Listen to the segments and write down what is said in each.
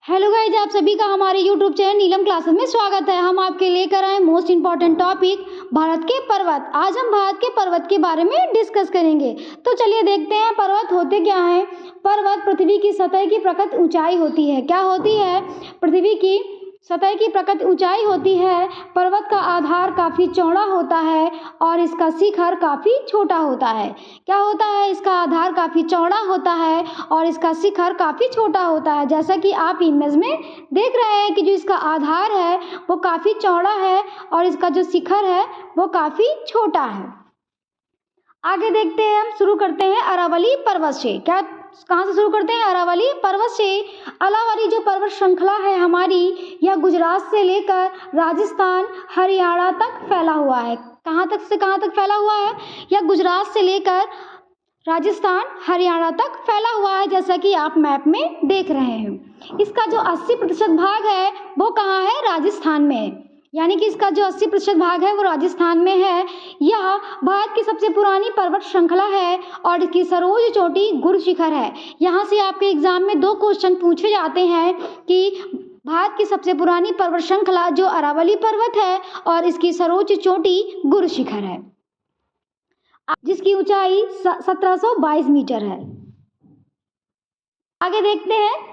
Hello guys, आप सभी का हमारे यूट्यूब चैनल नीलम क्लासेस में स्वागत है। हम आपके लेकर आए मोस्ट इम्पॉर्टेंट टॉपिक भारत के पर्वत। आज हम भारत के पर्वत के बारे में डिस्कस करेंगे। तो चलिए देखते हैं पर्वत होते क्या हैं। पर्वत पृथ्वी की सतह की प्रकृत ऊंचाई होती है। क्या होती है? पृथ्वी की सतह की प्रकृत ऊंचाई होती है। पर्वत का आधार काफ़ी चौड़ा होता है और इसका शिखर काफ़ी छोटा होता है। क्या होता है? इसका आधार काफ़ी चौड़ा होता है और इसका शिखर काफ़ी छोटा होता है। जैसा कि आप इमेज में देख रहे हैं कि जो इसका आधार है वो काफ़ी चौड़ा है और इसका जो शिखर है वो काफ़ी छोटा है। आगे देखते हैं, हम शुरू करते हैं अरावली पर्वत से। कहाँ से शुरू करते हैं? अरावली पर्वत से। अरावली जो पर्वत श्रृंखला है हमारी, यह गुजरात से लेकर राजस्थान हरियाणा तक फैला हुआ है। कहाँ तक से कहाँ तक फैला हुआ है? यह गुजरात से लेकर राजस्थान हरियाणा तक फैला हुआ है, जैसा कि आप मैप में देख रहे हैं। इसका जो 80% भाग है वो कहाँ है? राजस्थान में है। यानी कि इसका जो 80% भाग है वो राजस्थान में है। यह भारत की सबसे पुरानी पर्वत श्रृंखला है और इसकी सर्वोच्च चोटी गुरु शिखर है। यहाँ से आपके एग्जाम में 2 क्वेश्चन पूछे जाते हैं कि भारत की सबसे पुरानी पर्वत श्रृंखला जो अरावली पर्वत है और इसकी सर्वोच्च चोटी गुरु शिखर है, जिसकी ऊंचाई 1722 मीटर है। आगे देखते हैं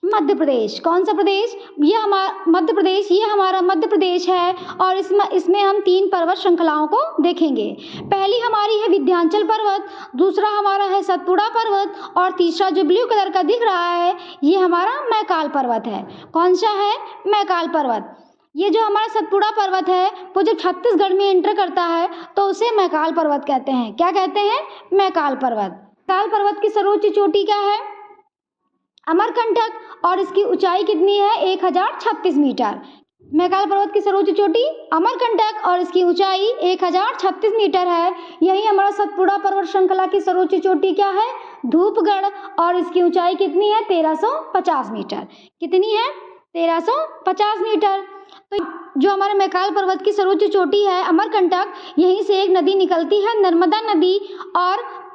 मध्य प्रदेश। कौन सा प्रदेश? ये हमारा मध्य प्रदेश। ये हमारा मध्य प्रदेश है और इसमें हम 3 पर्वत श्रृंखलाओं को देखेंगे। पहली हमारी है विंध्याचल पर्वत, दूसरा हमारा है सतपुड़ा पर्वत और तीसरा जो ब्लू कलर का दिख रहा है ये हमारा मैकाल पर्वत है। कौन सा है? मैकाल पर्वत। ये जो हमारा सतपुड़ा पर्वत है वो जब छत्तीसगढ़ में एंटर करता है तो उसे मैकाल पर्वत कहते हैं। क्या कहते हैं? मैकाल पर्वत। मैकाल पर्वत की सर्वोच्च चोटी क्या है? अमरकंटक और इसकी ऊंचाई कितनी है? 1036 मीटर। मैकाल पर्वत की सर्वोच्च चोटी अमरकंटक और इसकी ऊंचाई 1036 मीटर है। यही हमारा सतपुड़ा पर्वत श्रृंखला की सर्वोच्च चोटी क्या है? धूपगढ़ और इसकी ऊंचाई कितनी है? 1350 मीटर। कितनी है? 1350 मीटर। तो जो हमारे मैकाल पर्वत की सर्वोच्च चोटी है अमरकंटक, यहीं से एक नदी निकलती है नर्मदा नदी, और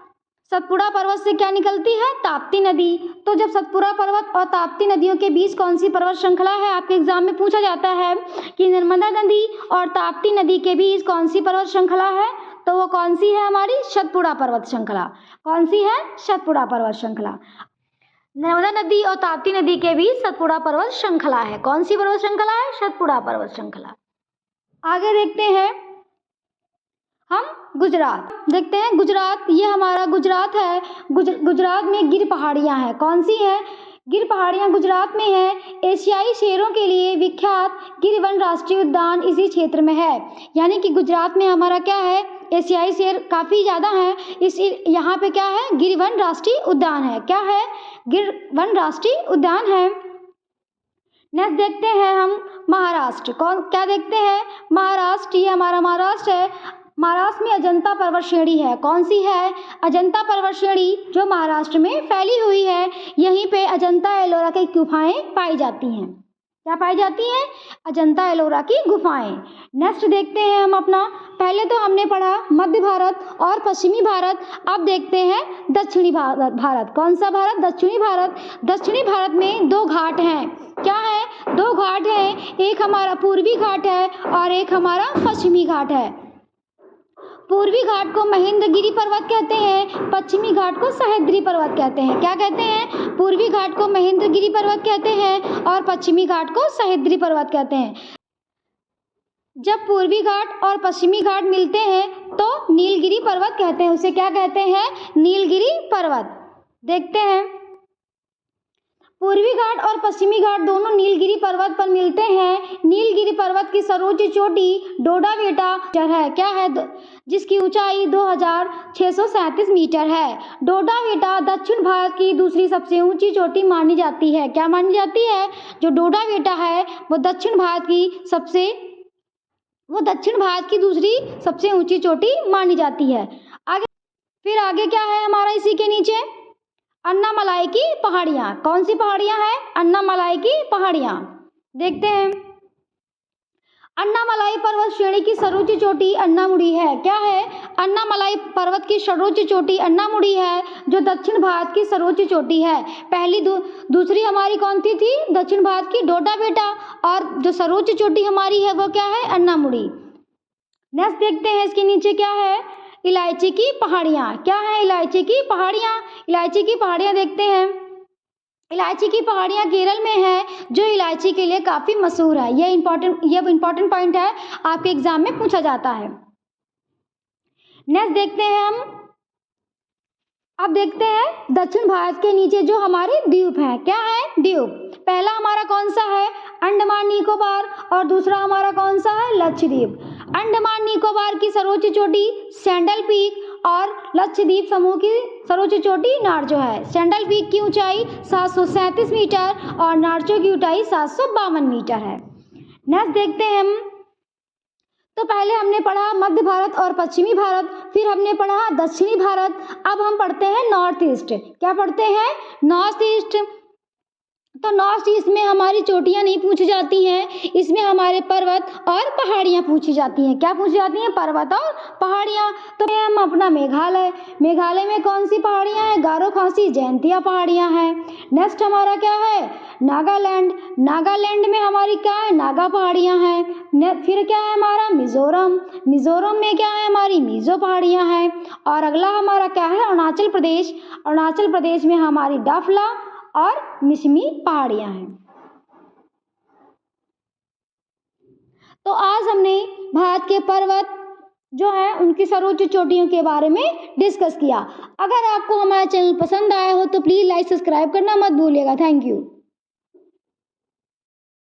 सतपुड़ा पर्वत से क्या निकलती है? ताप्ती नदी। तो जब सतपुड़ा पर्वत और ताप्ती नदियों के बीच कौन सी पर्वत श्रृंखला है? आपके एग्जाम में पूछा जाता है कि नर्मदा नदी और ताप्ती नदी के बीच कौन सी पर्वत श्रृंखला है, तो वो कौन सी है? हमारी सतपुड़ा पर्वत श्रृंखला। कौन सी है? सतपुड़ा पर्वत श्रृंखला। नर्मदा नदी और ताप्ती नदी के बीच सतपुड़ा पर्वत श्रृंखला है। कौन सी पर्वत श्रृंखला है? सतपुड़ा पर्वत श्रृंखला। आगे देखते हैं हम गुजरात। देखते हैं गुजरात। ये हमारा गुजरात है। गुजरात में गिर पहाड़ियाँ हैं। कौन सी है? गिर पहाड़ियाँ गुजरात में है। एशियाई शेरों के लिए विख्यात गिर वन राष्ट्रीय उद्यान इसी क्षेत्र में है। यानी कि गुजरात में हमारा क्या है? एशियाई शेर काफ़ी ज़्यादा हैं। यहाँ पे क्या है? गिर वन राष्ट्रीय उद्यान है। क्या है? गिर वन राष्ट्रीय उद्यान है। नेक्स्ट देखते हैं हम महाराष्ट्र। क्या देखते हैं? महाराष्ट्र। ये हमारा महाराष्ट्र है। महाराष्ट्र में अजंता पर्वत श्रेणी है। कौन सी है? अजंता पर्वत श्रेणी जो महाराष्ट्र में फैली हुई है। यहीं पे अजंता एलोरा की गुफाएं पाई जाती हैं। क्या पाई जाती हैं? अजंता एलोरा की गुफाएं। नेक्स्ट देखते हैं हम अपना, पहले तो हमने पढ़ा मध्य भारत और पश्चिमी भारत। अब देखते हैं दक्षिणी भारत। कौन सा भारत? दक्षिणी भारत। दक्षिणी भारत में 2 घाट हैं। क्या है? 2 घाट हैं। एक हमारा पूर्वी घाट है और एक हमारा पश्चिमी घाट है। पूर्वी घाट को महेंद्रगिरी पर्वत कहते हैं, पश्चिमी घाट को सह्याद्री पर्वत कहते हैं। क्या कहते हैं? पूर्वी घाट को महेंद्रगिरी पर्वत कहते हैं और पश्चिमी घाट को सह्याद्री पर्वत कहते हैं। जब पूर्वी घाट और पश्चिमी घाट मिलते हैं तो नीलगिरी पर्वत कहते हैं। उसे क्या कहते हैं? नीलगिरी पर्वत। देखते हैं पूर्वी घाट और पश्चिमी घाट दोनों नीलगिरी पर्वत पर मिलते हैं। नीलगिरी पर्वत की सर्वोच्च चोटी डोडा बेटा है। क्या है? जिसकी ऊंचाई 2637 मीटर है। डोडा बेटा दक्षिण भारत की दूसरी सबसे ऊंची चोटी मानी जाती है। क्या मानी जाती है? जो डोडा बेटा है वो दक्षिण भारत की दूसरी सबसे ऊंची चोटी मानी जाती है। आगे क्या है हमारा इसी के नीचे? अन्नामलाई की पहाड़ियाँ। कौन सी पहाड़ियाँ हैं? अन्नामलाई की पहाड़ियाँ। देखते हैं अन्नामलाई पर्वत श्रेणी की सर्वोच्च चोटी अन्नामुड़ी है। क्या है? अन्नामलाई पर्वत की सर्वोच्च चोटी अन्नामुड़ी है, जो दक्षिण भारत की सर्वोच्च चोटी है। पहली दूसरी हमारी कौन सी थी? दक्षिण भारत की डोडा बेटा। और जो सर्वोच्च चोटी हमारी है वो क्या है? अन्नामुड़ी। नेक्स्ट देखते हैं इसके नीचे क्या है? इलायची की पहाड़ियाँ। क्या है? इलायची की पहाड़ियाँ। इलायची की पहाड़ियाँ देखते हैं। इलायची की पहाड़ियाँ केरल में है, जो इलायची के लिए काफ़ी मशहूर है। ये इम्पोर्टेंट पॉइंट है, आपके एग्जाम में पूछा जाता है। नेक्स्ट देखते हैं हम। अब देखते हैं दक्षिण भारत के नीचे जो हमारे द्वीप हैं। क्या है? द्वीप। पहला हमारा कौन सा है? अंडमान निकोबार। और दूसरा हमारा कौन सा है? लक्षद्वीप। अंडमान निकोबार की सर्वोच्च चोटी सैंडल पीक और लक्षद्वीप समूह की सर्वोच्च चोटी नार्जो है। सैंडल पीक की ऊंचाई 737 मीटर और नार्जो की ऊंचाई 752 मीटर है। नेक्स्ट देखते हैं हम। तो पहले हमने पढ़ा मध्य भारत और पश्चिमी भारत, फिर हमने पढ़ा दक्षिणी भारत। अब हम पढ़ते हैं नॉर्थ ईस्ट। क्या पढ़ते हैं? North east. तो नॉर्थ ईस्ट में हमारी चोटियां नहीं पूछी जाती हैं, इसमें हमारे पर्वत और पहाड़ियां पूछी जाती हैं। क्या पूछी जाती हैं? पर्वत और पहाड़ियां। तो हम अपना मेघालय। मेघालय में कौन सी पहाड़ियां हैं? गारो खासी जयंतिया पहाड़ियां हैं। नेक्स्ट हमारा क्या है? नागालैंड। नागालैंड में हमारी क्या है? नागा पहाड़ियां हैं। फिर क्या है हमारा? मिजोरम। मिजोरम में क्या है? हमारी मिजो पहाड़ियां हैं। और अगला हमारा क्या है? अरुणाचल प्रदेश। अरुणाचल प्रदेश में हमारी डाफला और मिसमी पहाड़ियां हैं। तो आज हमने भारत के पर्वत जो है उनकी सर्वोच्च चोटियों के बारे में डिस्कस किया। अगर आपको हमारा चैनल पसंद आया हो तो प्लीज़ लाइक सब्सक्राइब करना मत भूलिएगा। Thank you.